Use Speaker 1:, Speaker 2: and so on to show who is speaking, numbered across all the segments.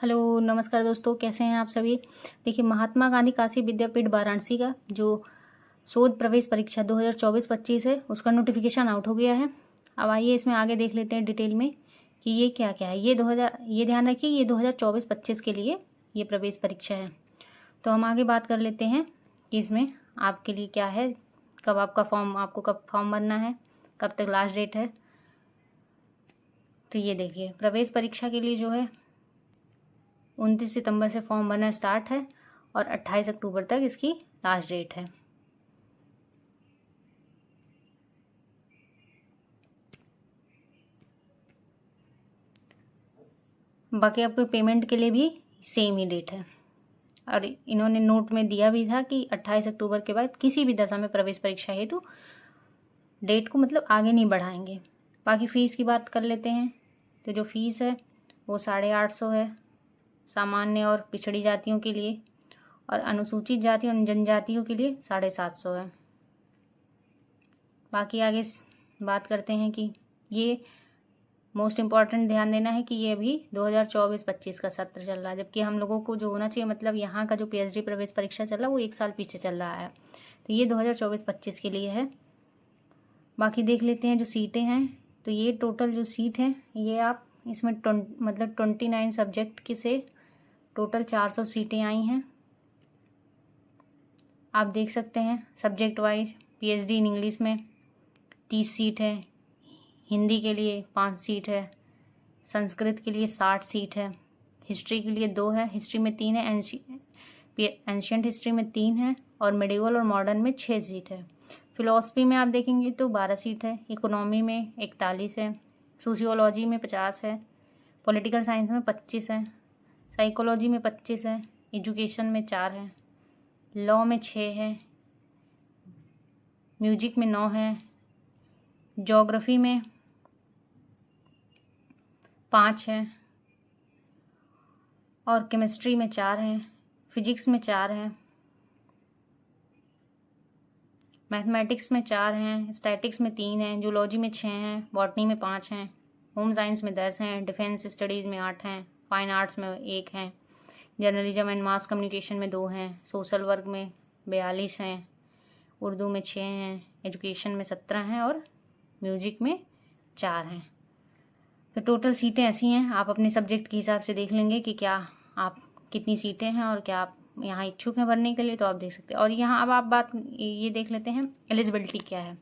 Speaker 1: Hello नमस्कार दोस्तों, कैसे हैं आप सभी। देखिए, महात्मा गांधी काशी विद्यापीठ वाराणसी का जो शोध प्रवेश परीक्षा 2024-25 है, उसका नोटिफिकेशन आउट हो गया है। अब आइए इसमें आगे देख लेते हैं डिटेल में कि ये क्या क्या है। ये ध्यान रखिए, ये 2024-25 के लिए ये प्रवेश परीक्षा है। तो हम आगे बात कर लेते हैं कि इसमें आपके लिए क्या है, आपको कब फॉर्म भरना है, कब तक लास्ट डेट है। तो ये देखिए, प्रवेश परीक्षा के लिए जो है 29 सितंबर से फॉर्म भरना स्टार्ट है और 28 अक्टूबर तक इसकी लास्ट डेट है। बाकी आपको पेमेंट के लिए भी सेम ही डेट है और इन्होंने नोट में दिया भी था कि 28 अक्टूबर के बाद किसी भी दशा में प्रवेश परीक्षा हेतु डेट को मतलब आगे नहीं बढ़ाएंगे। बाकी फ़ीस की बात कर लेते हैं। तो जो फ़ीस है वो 850 है सामान्य और पिछड़ी जातियों के लिए, और अनुसूचित जाति और जनजातियों के लिए 750 है। बाकी आगे बात करते हैं कि ये मोस्ट इम्पॉर्टेंट ध्यान देना है कि ये अभी 2024-25 का सत्र चल रहा है, जबकि हम लोगों को जो होना चाहिए मतलब यहाँ का जो पीएचडी प्रवेश परीक्षा चल रहा है वो 1 साल पीछे चल रहा है। तो ये 2024-25 के लिए है। बाकी देख लेते हैं जो सीटें हैं। तो ये टोटल जो सीट हैं ये आप इसमें 29 सब्जेक्ट के से टोटल 400 सीटें आई हैं। आप देख सकते हैं subject wise PhD in English में 30 सीट है, हिंदी के लिए 5 सीट है, संस्कृत के लिए 60 सीट है, हिस्ट्री के लिए 2 है, हिस्ट्री में 3 है, एंशियंट हिस्ट्री में 3 है और मेडिवल और मॉडर्न में 6 सीट है। फिलॉसफी में आप देखेंगे तो 12 सीट है, इकोनॉमी में 41 है, सोशियोलॉजी में 50 है, पॉलिटिकल साइंस में 25 है, साइकोलॉजी में 25 है, एजुकेशन में 4 है, लॉ में 6 है, म्यूजिक में 9 है, ज्योग्राफी में 5 है और केमिस्ट्री में 4 है, फिजिक्स में 4 है, मैथमेटिक्स में 4 हैं, स्टैटिक्स में 3 हैं, जूलॉजी में 6 हैं, बॉटनी में 5 हैं, होम साइंस में 10 हैं, डिफेंस स्टडीज़ में 8 हैं, फाइन आर्ट्स में 1 हैं, जर्नलिज्म एंड मास कम्युनिकेशन में 2 हैं, सोशल वर्क में 42 हैं, उर्दू में 6 हैं, एजुकेशन में 17 हैं और म्यूजिक में 4 हैं। तो टोटल सीटें ऐसी हैं, आप अपने सब्जेक्ट के हिसाब से देख लेंगे कि क्या आप कितनी सीटें हैं और क्या आप यहाँ इच्छुक हैं भरने के लिए, तो आप देख सकते हैं। और यहाँ अब आप बात ये देख लेते हैं एलिजिबिलिटी क्या है।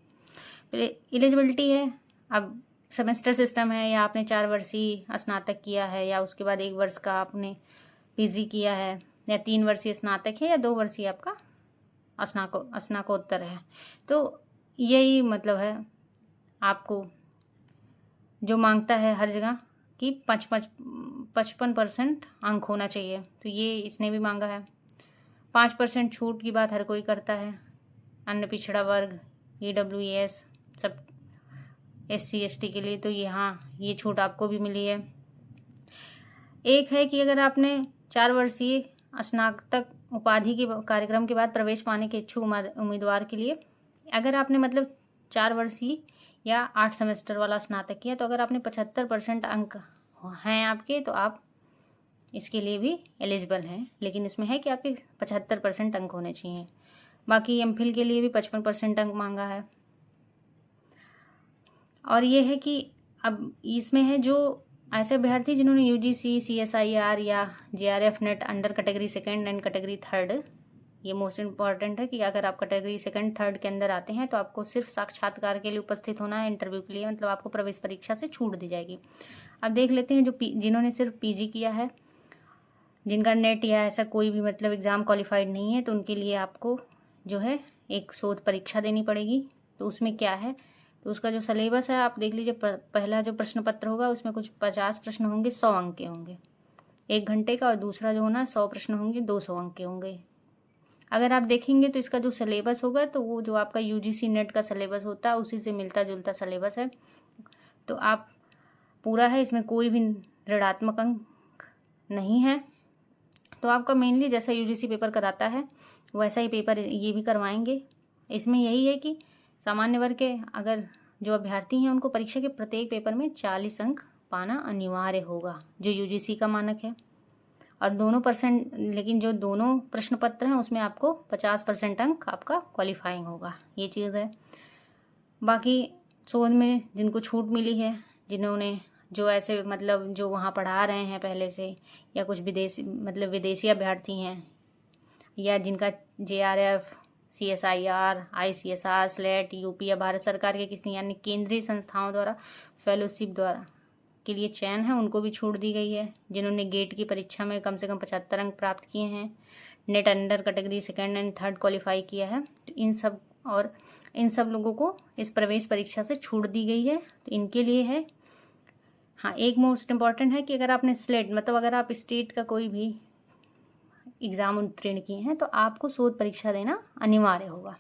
Speaker 1: एलिजिबिलिटी है, अब सेमेस्टर सिस्टम है या आपने 4 वर्षीय स्नातक किया है या उसके बाद 1 वर्ष का आपने पीजी किया है, या 3 वर्षीय स्नातक है या 2 वर्षीय आपका स्नाकोत्तर है। तो यही मतलब है आपको जो मांगता है हर जगह कि 55% अंक होना चाहिए, तो ये इसने भी मांगा है। 5% छूट की बात हर कोई करता है, अन्य पिछड़ा वर्ग, EWS सब SC ST के लिए, तो यहाँ ये छूट आपको भी मिली है। एक है कि अगर आपने 4 वर्षीय स्नातक उपाधि के कार्यक्रम के बाद प्रवेश पाने के इच्छुक उम्मीदवार के लिए, अगर आपने मतलब 4 वर्षीय या 8 सेमेस्टर वाला स्नातक किया, तो अगर आपने 75% अंक हैं आपके, तो आप इसके लिए भी एलिजिबल हैं। लेकिन इसमें है कि आपके 75% अंक होने चाहिए। बाकी MPhil के लिए भी 55% अंक मांगा है। और ये है कि अब इसमें है जो ऐसे अभ्यर्थी जिन्होंने UGC CSIR या JRF net under category 2 and category 3, ये मोस्ट इम्पॉर्टेंट है कि अगर आप कैटेगरी 2, 3 के अंदर आते हैं तो आपको सिर्फ साक्षात्कार के लिए उपस्थित होना है, इंटरव्यू के लिए, मतलब आपको प्रवेश परीक्षा से छूट दी जाएगी। अब देख लेते हैं जिन्होंने सिर्फ PG किया है, जिनका नेट या ऐसा कोई भी मतलब एग्ज़ाम क्वालिफाइड नहीं है, तो उनके लिए आपको जो है एक शोध परीक्षा देनी पड़ेगी। तो उसमें क्या है, तो उसका जो सिलेबस है आप देख लीजिए। पहला जो प्रश्न पत्र होगा उसमें कुछ 50 प्रश्न होंगे, 100 अंक के होंगे 1 घंटे का, और दूसरा जो होना 100 प्रश्न होंगे, 200 अंक के होंगे। अगर आप देखेंगे तो इसका जो सिलेबस होगा तो वो जो आपका UGC नेट का सिलेबस होता है उसी से मिलता जुलता सिलेबस है। तो आप पूरा है, इसमें कोई भी ऋणात्मक अंक नहीं है। तो आपका मेनली जैसा UGC पेपर कराता है वैसा ही पेपर ये भी करवाएंगे। इसमें यही है कि सामान्य वर्ग के अगर जो अभ्यर्थी हैं उनको परीक्षा के प्रत्येक पेपर में 40 अंक पाना अनिवार्य होगा, जो UGC का मानक है। और दोनों परसेंट, लेकिन जो दोनों प्रश्न पत्र हैं उसमें आपको 50% अंक आपका क्वालिफाइंग होगा, ये चीज़ है। बाकी शोध में जिनको छूट मिली है, जिन्होंने जो ऐसे मतलब जो वहाँ पढ़ा रहे हैं पहले से, या कुछ विदेशी मतलब विदेशी अभ्यर्थी हैं, या जिनका JRF, CSIR, ICSR, slate, UP या भारत सरकार के किसी यानी केंद्रीय संस्थाओं द्वारा फेलोशिप द्वारा के लिए चयन है, उनको भी छूट दी गई है। जिन्होंने गेट की परीक्षा में कम से कम 75 अंक प्राप्त किए हैं, net under category 2nd and 3rd qualify किया है, तो इन सब लोगों को इस प्रवेश परीक्षा से छूट दी गई है। तो इनके लिए है, हाँ, एक मोस्ट इम्पॉर्टेंट है कि अगर आपने स्लेट मतलब अगर आप स्टेट का कोई भी एग्ज़ाम उत्तीर्ण किए हैं तो आपको शोध परीक्षा देना अनिवार्य होगा।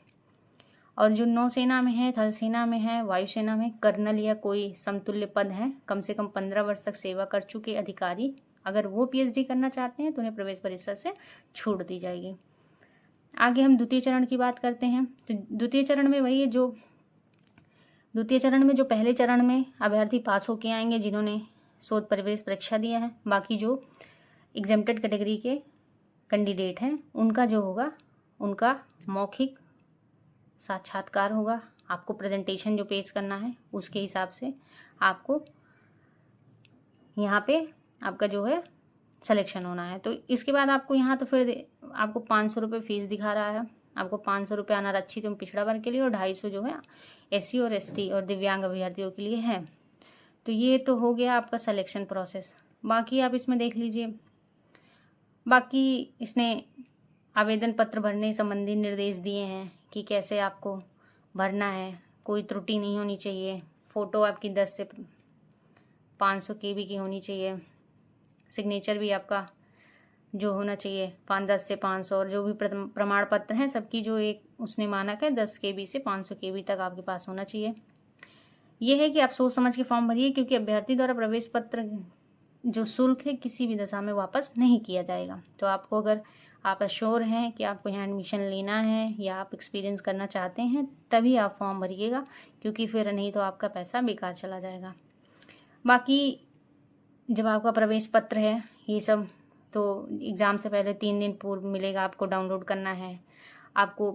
Speaker 1: और जो नौसेना में है, थल सेना में है, वायुसेना में कर्नल या कोई समतुल्य पद है, कम से कम 15 वर्ष तक सेवा कर चुके अधिकारी, अगर वो PhD करना चाहते हैं तो उन्हें प्रवेश परीक्षा से छूट दी जाएगी। आगे हम द्वितीय चरण की बात करते हैं। तो द्वितीय चरण में वही है जो द्वितीय चरण में जो पहले चरण में अभ्यर्थी पास होके आएंगे जिन्होंने शोध प्रवेश परीक्षा दिया है। बाकी जो एग्जेम्प्टेड कैटेगरी के कैंडिडेट हैं उनका जो होगा, उनका मौखिक साक्षात्कार होगा। आपको प्रेजेंटेशन जो पेश करना है उसके हिसाब से आपको यहाँ पे आपका जो है सिलेक्शन होना है। तो इसके बाद आपको यहाँ तो फिर आपको 500 रुपये फीस दिखा रहा है। आपको 500 रुपये अनारक्षित एवं पिछड़ा वर्ग के लिए और 250 जो है SC और ST और दिव्यांग अभ्यर्थियों के लिए है। तो ये तो हो गया आपका सिलेक्शन प्रोसेस। बाकी आप इसमें देख लीजिए, बाकी इसने आवेदन पत्र भरने संबंधी निर्देश दिए हैं कि कैसे आपको भरना है, कोई त्रुटि नहीं होनी चाहिए, फ़ोटो आपकी 10 से 500 KB की होनी चाहिए, सिग्नेचर भी आपका जो होना चाहिए 10 से 500, और जो भी प्रमाण पत्र हैं सबकी जो एक उसने मानक है 10 KB से 500 KB तक आपके पास होना चाहिए। ये है कि आप सोच समझ के फॉर्म भरिए, क्योंकि अभ्यर्थी द्वारा प्रवेश पत्र जो शुल्क है किसी भी दशा में वापस नहीं किया जाएगा। तो आपको अगर आप अश्योर हैं कि आपको यहाँ एडमिशन लेना है या आप एक्सपीरियंस करना चाहते हैं तभी आप फॉर्म भरिएगा, क्योंकि फिर नहीं तो आपका पैसा बेकार चला जाएगा। बाकी जब आपका प्रवेश पत्र है ये सब तो एग्ज़ाम से पहले 3 दिन पूर्व मिलेगा, आपको डाउनलोड करना है। आपको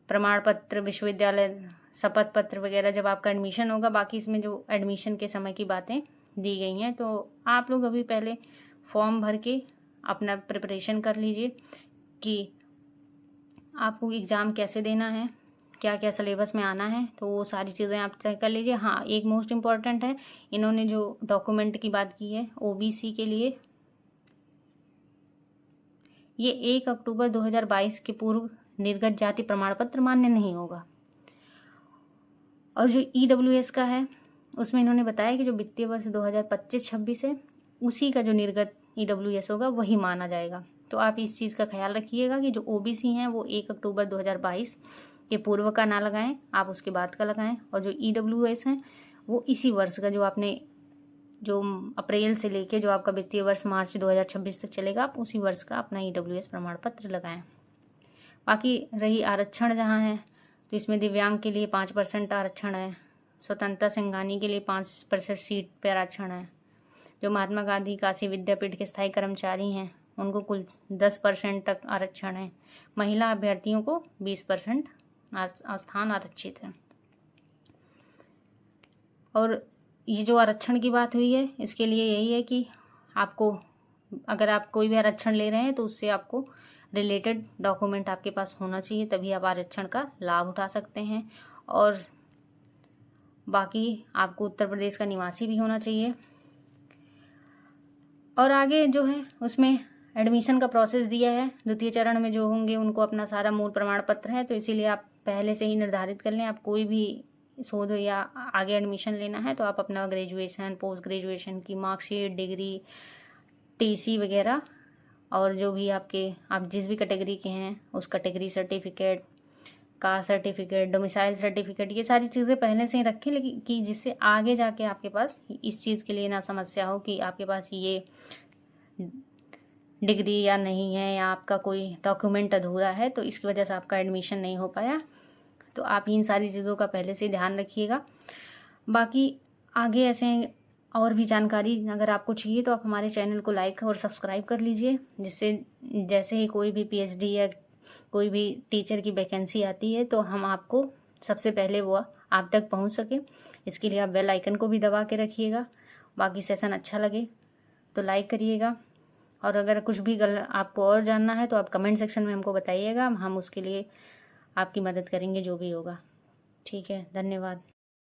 Speaker 1: प्रमाण पत्र, विश्वविद्यालय शपथ पत्र वगैरह जब आपका एडमिशन होगा, बाकी इसमें जो एडमिशन के समय की बातें दी गई हैं, तो आप लोग अभी पहले फॉर्म भर के अपना प्रिपरेशन कर लीजिए कि आपको एग्ज़ाम कैसे देना है, क्या क्या सिलेबस में आना है, तो वो सारी चीज़ें आप चेक कर लीजिए। हाँ, एक मोस्ट इम्पॉर्टेंट है, इन्होंने जो डॉक्यूमेंट की बात की है OBC के लिए, ये 1 अक्टूबर 2022 के पूर्व निर्गत जाति प्रमाण पत्र मान्य नहीं होगा। और जो EWS का है उसमें इन्होंने बताया कि जो वित्तीय वर्ष 2025-26 है उसी का जो निर्गत EWS होगा वही माना जाएगा। तो आप इस चीज़ का ख्याल रखिएगा कि जो OBC हैं वो 1 अक्टूबर 2022 के पूर्व का ना लगाएं, आप उसके बाद का लगाएं। और जो EWS हैं वो इसी वर्ष का, जो आपने जो अप्रैल से लेके जो आपका वित्तीय वर्ष मार्च 2026 तक चलेगा, आप उसी वर्ष का अपना EWS प्रमाण पत्र लगाएं। बाकी रही आरक्षण जहाँ है तो इसमें दिव्यांग के लिए 5% आरक्षण है, स्वतंत्रता सेनानी के लिए 5% सीट पर आरक्षण है, जो महात्मा गांधी काशी विद्यापीठ के स्थायी कर्मचारी हैं उनको कुल 10% तक आरक्षण है, महिला अभ्यर्थियों को 20% स्थान आरक्षित है। और ये जो आरक्षण की बात हुई है इसके लिए यही है कि आपको अगर आप कोई भी आरक्षण ले रहे हैं तो उससे आपको रिलेटेड डॉक्यूमेंट आपके पास होना चाहिए, तभी आप आरक्षण का लाभ उठा सकते हैं। और बाकी आपको उत्तर प्रदेश का निवासी भी होना चाहिए। और आगे जो है उसमें एडमिशन का प्रोसेस दिया है। द्वितीय चरण में जो होंगे उनको अपना सारा मूल प्रमाण पत्र है, तो इसीलिए आप पहले से ही निर्धारित कर लें। आप कोई भी शोध या आगे एडमिशन लेना है तो आप अपना ग्रेजुएशन, पोस्ट ग्रेजुएशन की मार्कशीट, डिग्री, TC वगैरह, और जो भी आप जिस भी कैटेगरी के हैं उस category certificate, caste certificate, domicile certificate, ये सारी चीज़ें पहले से ही रखें, लेकिन कि जिससे आगे जाके आपके पास इस चीज़ के लिए ना समस्या हो कि आपके पास ये डिग्री या नहीं है या आपका कोई डॉक्यूमेंट अधूरा है तो इसकी वजह से आपका एडमिशन नहीं हो पाया। तो आप इन सारी चीज़ों का पहले से ध्यान रखिएगा। बाकी आगे ऐसे और भी जानकारी अगर आपको चाहिए तो आप हमारे चैनल को लाइक और सब्सक्राइब कर लीजिए, जिससे जैसे ही कोई भी PhD या कोई भी टीचर की वैकेंसी आती है तो हम आपको सबसे पहले वो आप तक पहुंच सके। इसके लिए आप बेल आइकन को भी दबा के रखिएगा। बाकी सेशन अच्छा लगे तो लाइक करिएगा, और अगर कुछ भी आपको और जानना है तो आप कमेंट सेक्शन में हमको बताइएगा, हम उसके लिए आपकी मदद करेंगे जो भी होगा। ठीक है, धन्यवाद।